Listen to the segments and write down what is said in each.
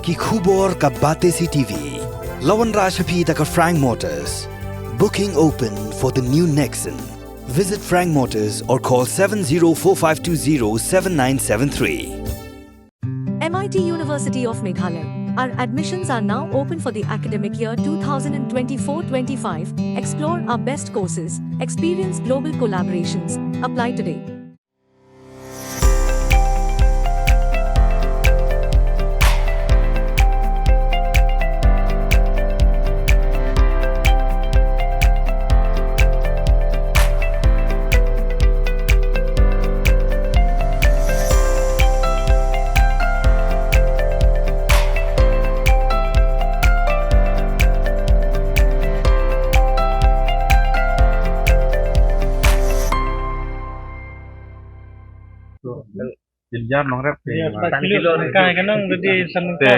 ki khubor ka bate CTV. Lawan Rashaphi taka Frank Motors. Booking open for the new Nexon. Visit Frank Motors or call 7045207973. MIT University of Meghalaya. Our admissions are now open for the academic year 2024-25. Explore our best courses, experience global collaborations. Apply today. Jam nong rep Tan kilo kai kanang gede san te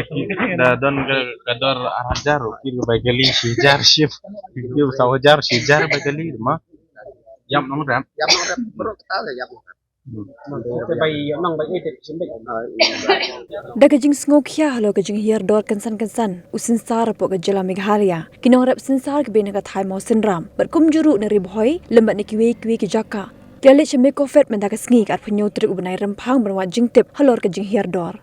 da don gador arajar kir bagali sijar ship kir sawajar sijar bagali ma jam nong rep baru kita lah ya Daga jing ngokya halo ka jing hier dor kansan usin sar po ka jala Meghalaya kinong rep sinsar ka bena ka thai mo sinram bar kum juru na ribhoy lembat ni kiwe ki jaka Tiale cheme ko fet menda ka sngi at phnyo tri ubnai ramphang banwa jingtip halor ka jing hier dor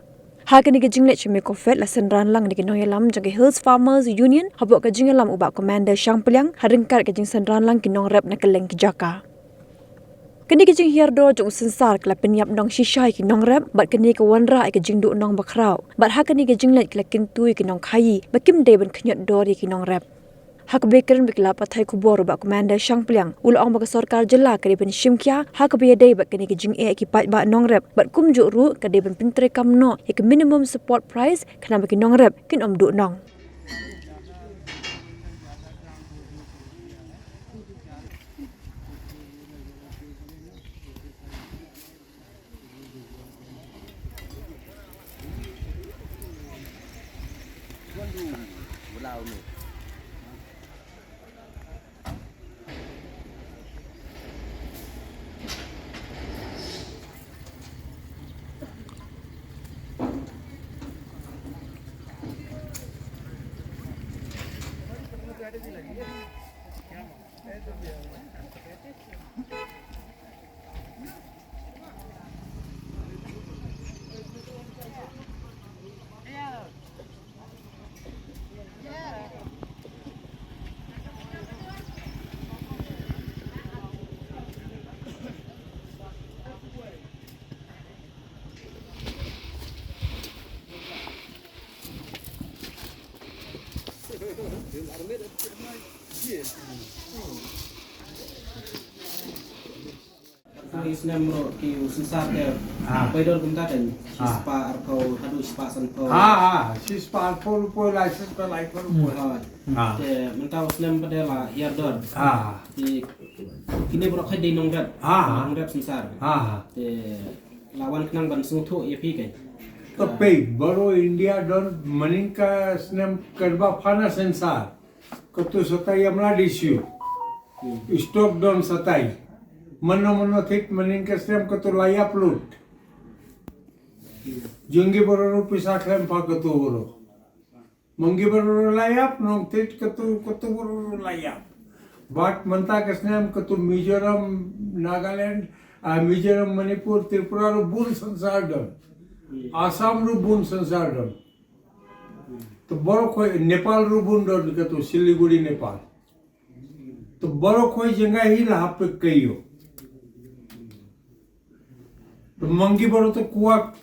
ha ka ni ka jingle cheme ko fet la senran lang ni kinoy lam jang Hills Farmers Union habo ka jing lam uba commander Shangplyang haringkar ka jing senran lang kinong rep na kaleng ki jaka Kini ka jing hier dor jong sensar kla penyap nong shishai kinong rep bat kini ka wanra ka jing du nong bakrau bat ha kini ka jinglet kla kintui kinong khayi bakim de ban khnyot dor kinong rep Hak bekeran bikla pathai kubor ba commander Shangplyang ulong ba sarkar jela ka ben shimkya hak be dei ba kini jing e ki pat ba nong rep bat kum ju ru ka de ben pintre kam no ek minimum support price kana ba ki nong rep kin om du nong Islam ro ki usisar ke pedor kumta dan sispa arko hadu sispa sanpo sispa pol license per license te mentau Islam padela hiardor di kini bro khai dei nong rep sisar te lawan knang ban sungtho epi ke tapi baru India don meningka Islam kerba fana sensar ketu satai amla disu stok don satai Mano thik meningka Islam ketu layap lut Junggi baru pisah klem pa ketu baru Menggi baru layap nong thik ketu baru layap Bat mentak Islam ketu Mizoram Nagaland Mizoram Manipur Tripura ru bun sansar don Assam ru bun sansar don to boro khoi Nepal ru bun don ketu Siliguri Nepal to boro khoi jenga hi la hap kayo Mangi boro to kuak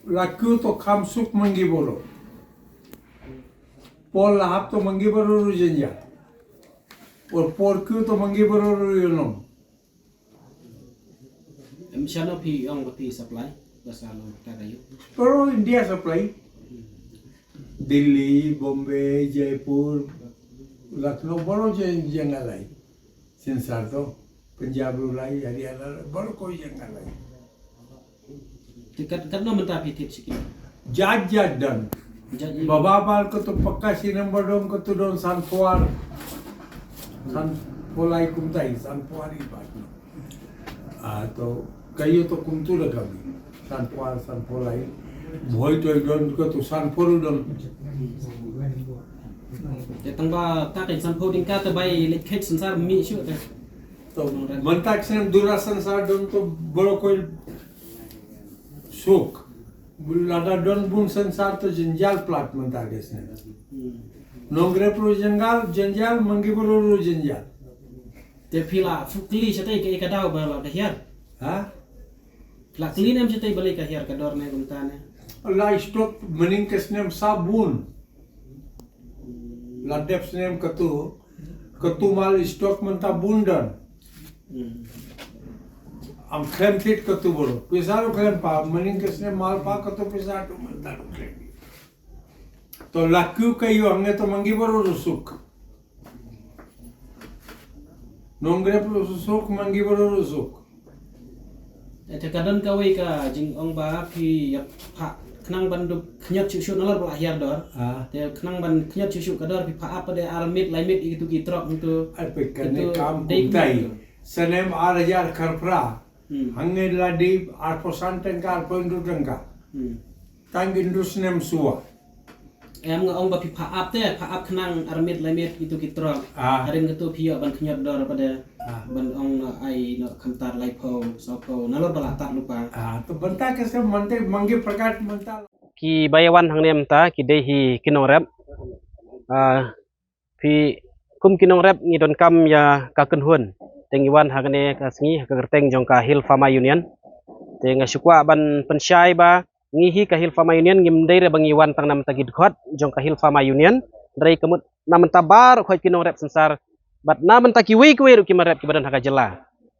lakyu to khamsuk mangi boro Pol lahap to mangi boro ru jenja or porkyu to mangi boro ru yonom Misalnya pi ang pi supply basalo kagayo Pero India supply Delhi, Bombay, Jaipur, Lucknow boro jengalai Sinsar to Punjab ru lai Haryana boro koi jengalai tikat kan no menta pi tip sikit Jaj dan Bababal ko to pagka sinambadong ko to doon Sanpuar Sanpulay kumtay Sanpuari ba to kayo to kumtula kami Sanpuar Sanpulay boy to don ko tu san puru don te tangba ta ke san pho tingka te bai le khet sansar mi shu te to mantak snem durasan sa don to boro ko suk lada don bun sensar to jenjal plat mantak snem nongre pro jenjal mangi boro jenjal te phila fukli chate ke ka dau ba la ka hiar ha la clean em chate balik ka hiar ka dor ne gumta ne la stop mening ke snem sabun la dep snem katu mal stok manta bundan am krem fit katu boro pisaro krem pa mening ke snem mal pa katu pisaro manta krem to lakku kayo ange to mangi boro rusuk nongre pro rusuk mangi boro rusuk te kadon ka wei ka jing ong ba phi yak pha khnang ban du khnyat chu chu nalor bla hiar dor te khnang ban khnyat chu chu ka dor phi pha apa de armit laimit itu ki trok itu alpe kane kam kumtai senem 8000 kharpra hange ladi 8% tengka 8.2 tengka tangin du senem suwa em nga ong ba phi pha ap te pha ap khnang armit laimit itu ki trok harin ketu phi ban khnyat dor pada ban ong ai no khamtar lai pho so pho nalor bala tat lupa to banta ke se mante mangi prakat manta ki bayawan hang nem ta ki dehi kinong rep phi kum kinong rep ngi don kam ya ka kun hun tengiwan hagane ka sngi ka gerteng jong ka Hill Farma Union te nga syukwa ban pensyai ba ngi hi ka Hill Farma Union ngim dei re bangi wan tang nam tagid khot jong ka Hill Farma Union rei kemut nam tabar khoi kinong rep sensar bat nam ta ki wi ru ki marep ki badan haga jela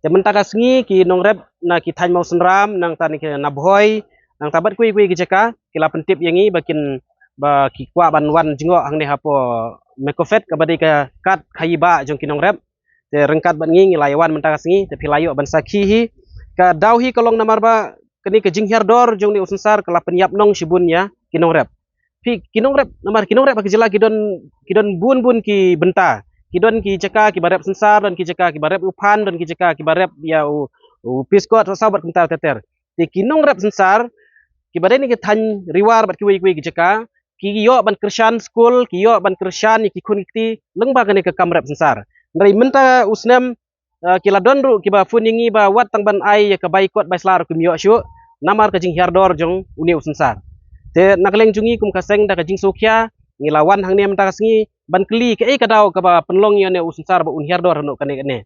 te menta ka sngi ki nong rep na ki thain mau senram nang ta ni na bhoi nang tabat kui ki jeka kila pentip yangi bakin ba ki kwa ban wan jingo hang ne hapo mekofet ka badai ka kat khaiba jong kinong rep te rengkat ban ngi laywan menta ka sngi te philayo ban sakhi hi ka dauhi kolong namar ba kini ke jinghiar dor jong ni usensar kala penyap nong shibun ya kinong rep pi kinong rep namar kinong rep ka jela kidon bun ki benta kidon ki jeka ki barep sensar dan ki jeka ki barep upan dan ki jeka ki barep ya u piskot sahabat kental teter te kinong rep sensar ki badai ni ki than riwar bat ki wi ki jeka ki yo ban krishan school ki yo ban krishan ki kuniti lengba kane ke kamrep sensar ndai menta usnem kila donru ki ba funingi ba wat tang ban ai ya ka baikot baislar ku miyo shu namar ka jing hiardor jong uni usensar te nakleng jungi kum kaseng da ka jing sokya ngilawan hang nem ta kasngi ban kli ke ka daw ka ba penlong ya ne usensar ba un hiardor no kane kane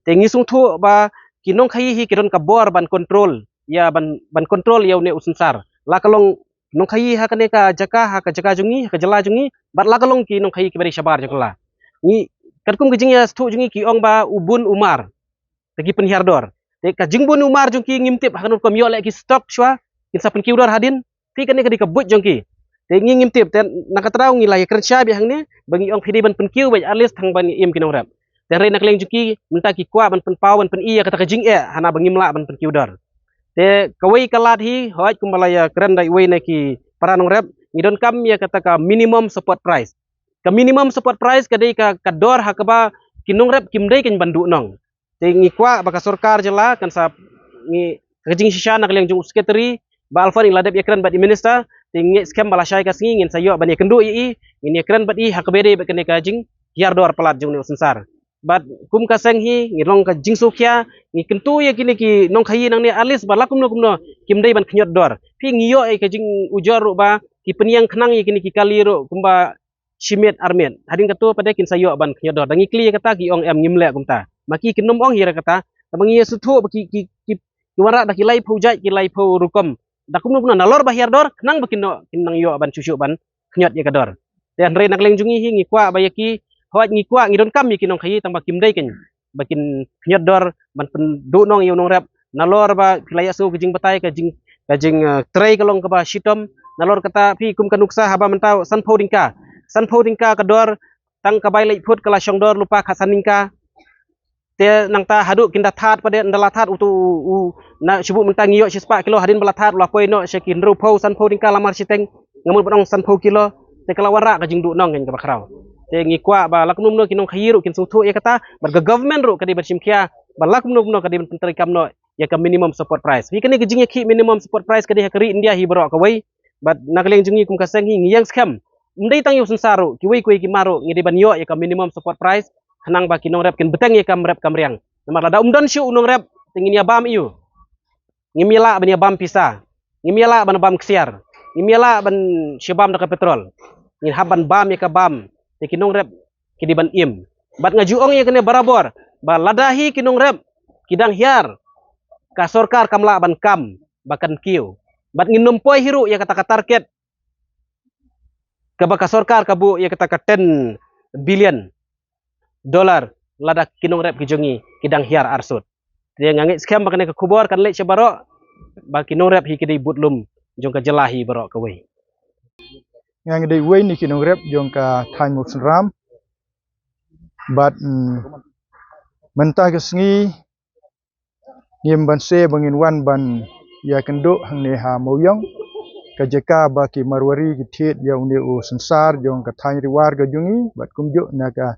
te ngisung thu ba kinong khai hi kidon ka bor ban control ya ban control ya ne usensar la kalong nong khai ha kane ka jaka jungi ka jela jungi bat la kalong ki nong khai ki bari sabar jongla ni katkum kijing ya stu jungi ki ong ba ubun umar tagi penhiardor te ka jingbun umar jongki ngimtip hakanun kom yo le ki stok shwa kinsa penkiudor hadin ti kane ka dikabut jongki te ngimtip te nakatraw ngi la kerja bi hangne bangi ong phidi ban penkiu ba alis thang ban im kinong rap te re nakleng jongki menta ki kwa ban penpaw ban pen iya kata ka jing hana bangi mla ban penkiudor te kawai kalat hi hoaj kumbalaya keren dai wei na ki paranong rap ngidon kam ya kata ka minimum support price ka minimum support price kadai ka kador hakaba kinong rep kimdai kin bandu nong te ngi kwa baka sarkar jela kan sa ngi kajing shisha nak leng jung secretary ba alfan ing ladep yakran bat minister te ngi scam bala syai kas ngin sayo ban yakendu i ngi yakran bat i hakabede ba kene kajing hiardor pelat jung ne sensar bat kum kaseng hi ngi long ka jing sukya ngi kentu ya kini ki nong khayi nang ne alis balakum no kumno kimdai ban khnyot dor pi ngi yo ai kajing ujor ba ki peniang khnang ya kini ki kaliro kumba Shimit armet hading ketua pada kin sayo ban nyodor dangi kli kata ki ong em ngimle kumta maki kinum ong hira kata tabangi suthu ki wara dak kilai pujai kilai pu rukom dakum puna nalor bahiar dor kenang bakin no kinang yo ban cucu ban nyot ya kador dan re nak lengjungi hi ngi kwa bayaki hawat ngi kwa ngi don kam ki nong khayi tang bakim dai kin bakin nyodor ban pen du nong yo nong rap nalor ba kilai asu kijing batai kajing tray kalong ka ba shitom nalor kata pi kum kanuksa haba mentau sanpho dingka kador tang kabai lai put kala syongdor lupa khasaningka te nang ta hadu kinda that pada ndala that utu na sibuk mentang yo sispa kilo hadin bala that la koi no sekin ru pau sanpho dingka lamar siteng ngamul bodong sanpho kilo te kala wara ka jingdu nong ngen ka bakrau te ngikwa ba laknum no kinong khayiru kin suthu ya kata barga government ru kadi bersimkia ba laknum no kadi penteri kam no ya ka minimum support price wi kani gijing ki minimum support price kadi hakari india hi bro ka wai bat nakaleng jungi kum kaseng hi ngiyang scam mdai tang yu sensaru ki wei ki maru ngi de ban yo ya ka minimum support price hanang ba kinong rep kin beteng ya kam rep kamriang namar lada umdan shu unong rep tingin ya bam iu ngimila ban ya bam pisa ngimila ban bam ksiar ngimila ban shibam da petrol ngin haban bam ya ka bam te kinong rep ki di ban im bat ngajuong ya kene barabor ba ladahi kinong rep kidang hiar ka sorkar kamla ban kam bakan kiu bat nginumpoi hiru ya kata target kabaka sorkar kabu ya kata 10 billion dollar lada kinong rep kijongi kidang hiar arsut dia ngangit scam bakane ke kubor kan lek sebaro ba kinong rep hi kidai butlum jong ka jelahi baro ka wei ngang dei wei ni kinong rep jong ka time of ram but mentah ke sengi ngim ban se bangin wan ban ya kendo hang ne ha moyong ka jeka ba ki marwari ki thet ya unde o sansar jong ka thai riwar ga jungi bat kumjo na ka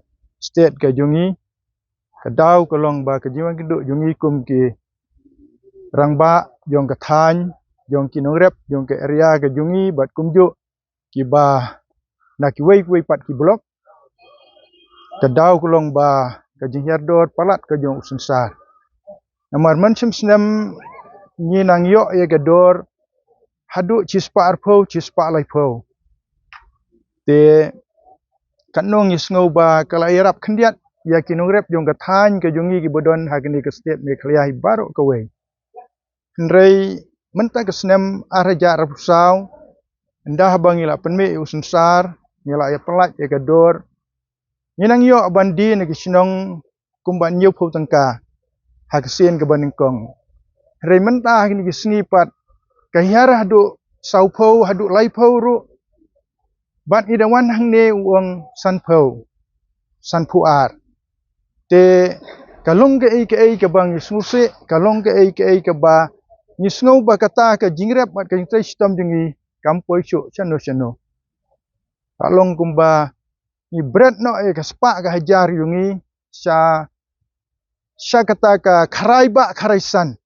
state ka jungi ka daw ka long ba ka jiwan kendo jungi kum ki rangba jong ka than jong ki nong rep jong ka area ka jungi bat kumjo ki ba na ki wei pat ki blok ka daw ka long ba ka jingyar dor palat ka jong sansar namar manchem snam ni nang yo ye ka dor hadu chispa arpo chispa laipo te kanong isngau ba kala yarap khandiat ya kinong rep jong ka than ka jongi ki bodon hagni ka state me khliya hi baro ka we hrei menta ka snam araja rapusau ndah bangila penme usunsar ngila ya pelat ya ka dor ni nang yo abandi ne ki sinong kumban yo pho tangka haksen ka baningkong hrei menta hagni ki snipat kahiar hadu saupho hadu laipho ru bat idawan hangne uang sanpho ar te kalong ke ai ka bang snuse kalong ke ai ka ba nisngau ba kata ka jingrep bat ka jingtai sistem jingi kampoi chu chano kalong kumba ni bread no ka spa ka hajar yungi sya kata ka kharai ba kharaisan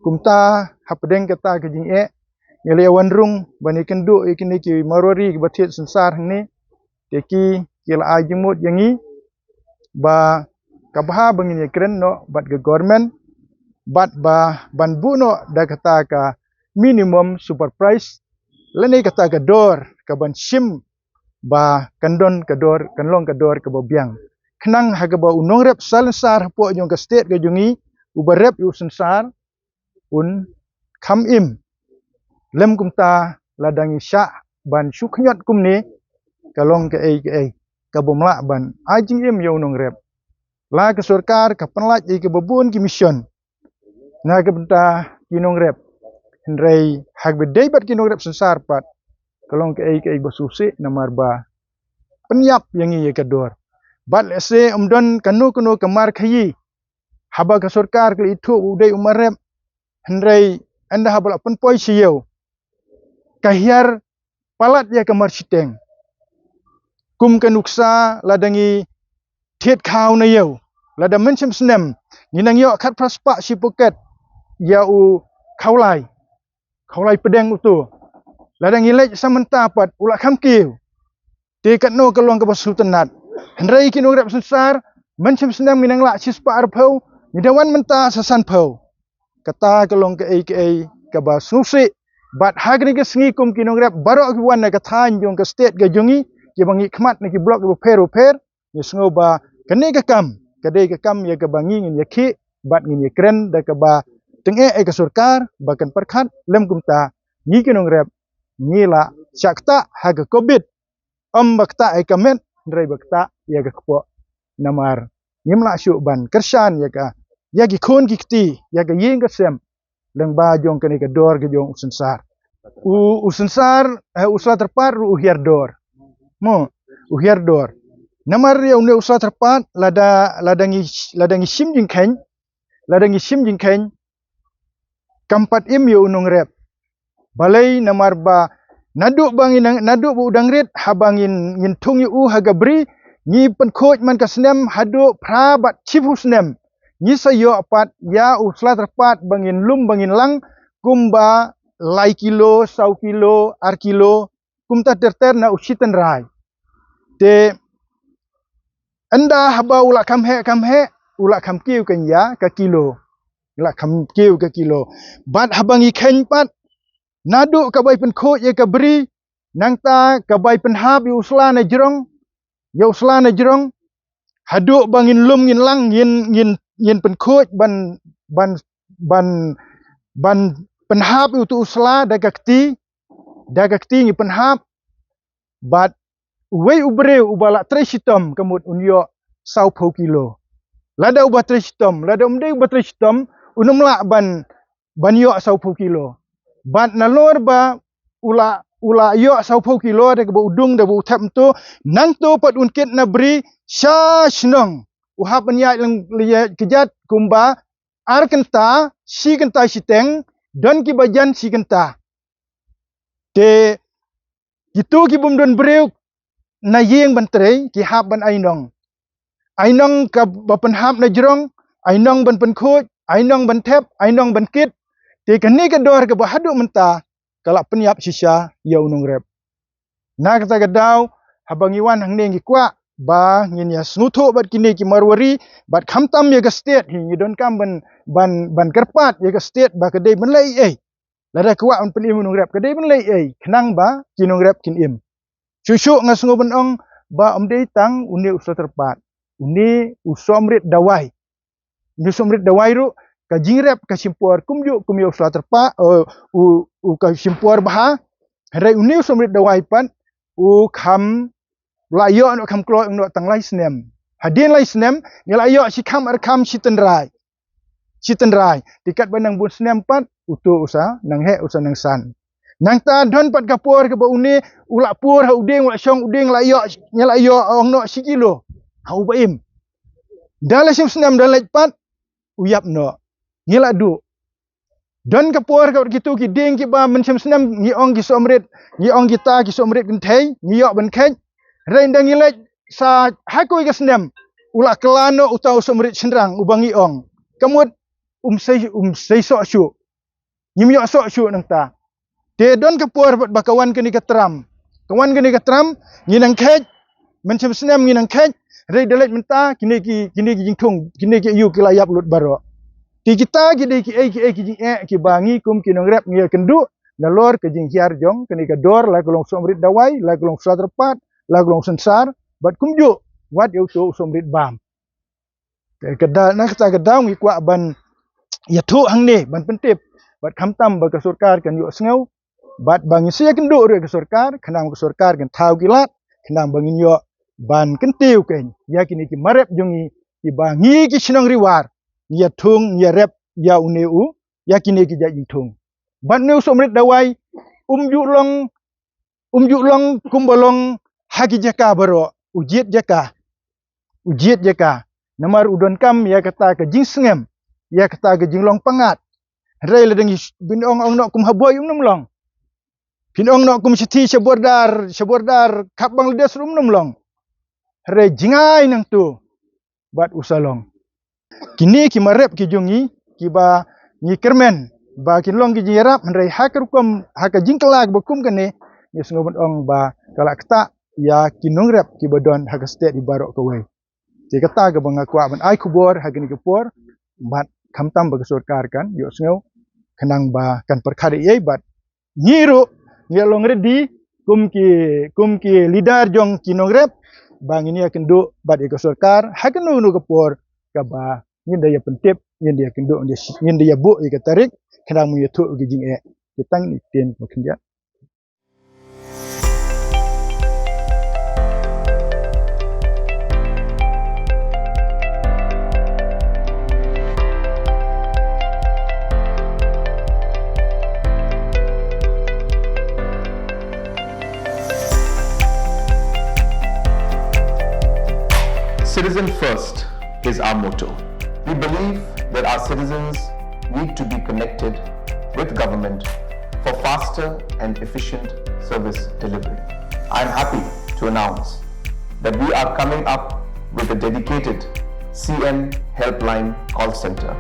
kumta hapdeng kata ke jing ngele wanrung bani kendu ikini ki marori ki bathet sansar hangni teki kila ajimut yangi ba kabha bangin kren no bat ke government bat ba ban buno da kata ka minimum super price lene kata ka dor ka ban sim ba kandon ka dor kanlong ka dor ka bobiang khnang ha ka ba unong rep salsar po jong ka state ka jungi ubarep yu sansar un kham im lem kumta ladangi sya ban suknyat kumni kalong ke ai ka bomla ban ajing im yo nong rep la ke sarkar ka penlat ke babun ki mission na ke benta kinong rep hendrei hak bedai bat kinong rep sensar pat kalong ke ai basusi namar ba penyap yang ye kador bat lese umdon kanu kamar khayi haba ke sarkar ke itu udai umar rep hendrei anda habala penpoi siyo kahiar palat ya kamar siteng kum kanuksa ladangi thet khaw na yo lada menchem snem nginang yo khat praspa si poket ya u khawlai pedeng utu ladangi lej samenta pat ula khamkiu te katno kalong ka sultanat hendrai kinong rep sensar menchem snem nginang la sispa arphau nidawan menta sasan phau kata kalong ke ai ka ba susi bat hagni ke sngi kum kinong rep baro ki wan na ka than jong ka state ga jongi ke bangi khmat na ki blok ke per ni sngo ba kane ka kam kadai ka kam ya ka bangi ngin yakhi bat ngin kren da ka ba tenge ka sarkar bakan perkhat lem kumta ni kinong rep ni la syakta ha ka covid bakta ai kamet ndrai bakta ya ka kpo namar nimla syu ban kersan ya ka ya gi khon gi kti ya ga yeng ka sem leng ba jong kani ka dor ge jong usansar usla terpar uhiar dor mo uhiar dor namar ya unde usla terpar ladangi sim jing khen kampat im yo unong rep balai namar ba nadu bu udang ret habangin ngintung yu hagabri ni pen khoj man ka snem hadu phra bat chifu snem ni sayo apat ya usla terpat bangin lum bangin lang kumba lai kilo, sau kilo, ar kilo, kumta terter na usitan rai. Te anda haba ulak kamhe, ulak kam kiu kan ya ka kilo. Ulak kam kiu ka kilo. Bat habang iken pat, nadu ka bai pen khot ye ka beri, nang ta ka bai pen hab yu usla na jerong, ya usla na jerong, haduk bangin lum ngin lang ngin pen khot ban penhap itu usla dagakti ngi penhap bat wei ubre ubala tresitom kemut unyo sau pau kilo lada uba tresitom lada umde uba tresitom unumla ban yo sau pau kilo bat nalor ba ula yo sau pau kilo da ba udung da bu tap tu nang tu pat unkit na beri sha snong uhap nya lang kejat kumba ar kenta si kenta siteng dan ki bajan si kenta te gitu ki bum don breuk na yeng bantrei ki hap ban ainong ka bapen hap na jerong ainong ban pen khoj ainong ban tep ainong ban kit te kani ka dor ka bahadu menta kalak penyap sisa ya unung rep na kata gadau habang iwan hang neng ki kwa ba ngin ya snutho bat kini ki marwari bat khamtam ya ka state hi don kam ban kerpat ya ka state ba ka dei ban lai lada kwa un pelim unung rep ka dei ban lai khnang ba kinung rep kin im syusuk ngasngo ban ong ba dei tang uni uso terpat uni usomrit dawai ru ka jingrep ka simpor kumju usla terpa u ka simpor bah rai uni usomrit dawai pan u kham layo no kham klo no tang lai snem hadin lai snem ni layo si kham ar kham sitan rai tikat banang bun snem pat utu usa nang he usa nang san nang ta don pat kapor ke ba uni ulak pur ha uding ulak syong uding layo nyalayo ong no si kilo ha ubaim dala sim snem dalai pat uyap no ngila du don kapor ka gitu ki ding ki ba men sim snem ngi ong ki somret ngi ong kita ki somret kin thei ngi yo ban khen rendang ngilek sa hakoi ka snem ulak kelano utau somret senrang ubangi ong kamut sei sok syu nyimyo sok syu nang ta te don kapor bat bakawan kini katram kawan kini katram nginang khet men sim snem nginang khet rei dalet menta kini ki jingthung kini ki yu ki layap lut baro ti kita ki ki bangi kum kinong rep ngia kendu nalor ke jing hiar jong kini ka dor la kolong somrit dawai la kolong saterpat la kolong sensar bat kumju wat eu tu somrit bam kedal na kata kedau ngi kwa ban ya thu hang ni ban pentip bat khamtam ba ka sarkar kan yu sneu bat bangi sia kendu re ka sarkar khanam ka sarkar kan thau gilat khanam bangin yo ban kentiu ken ya kini ki marep jongi ki bangi ki sinong riwar ya thung ya rep ya uneu ya kini ki ja jingthung ban neu somrit dawai umju long kumbalong hagi jaka baro ujiet jaka namar udon kam ya kata ka jing sengem ya kata ka jing long pangat rei ledeng bin ong no kum haboy num long bin ong no kum siti sebordar kap bang ledes rum num long rei jingai nang tu bat usalong kini ki marep ki jongi ki ba ni kermen ba kin long ki jirap rei hakar kum haka jingkelak bokum kane ni sngoban ong ba kalak kata ya kinong rep ki badon haka state di barok kawai ti kata ga bang akwa ban ai kubor hagini kupor bat khamtam ba sarkar kan yo sngo kenang ba kan perkhari ye bat ngiru ngelong redi kum ki leader jong kinong rep bang ini akan do bat iko sarkar hakenu nu kupor ka ba ngin da ya pentip ngin dia kendo ngin dia bu ika tarik kenang mu yetu gi jing kitang ni ten makin dia. Citizen first is our motto. We believe that our citizens need to be connected with government for faster and efficient service delivery. I am happy to announce that we are coming up with a dedicated CM helpline call center.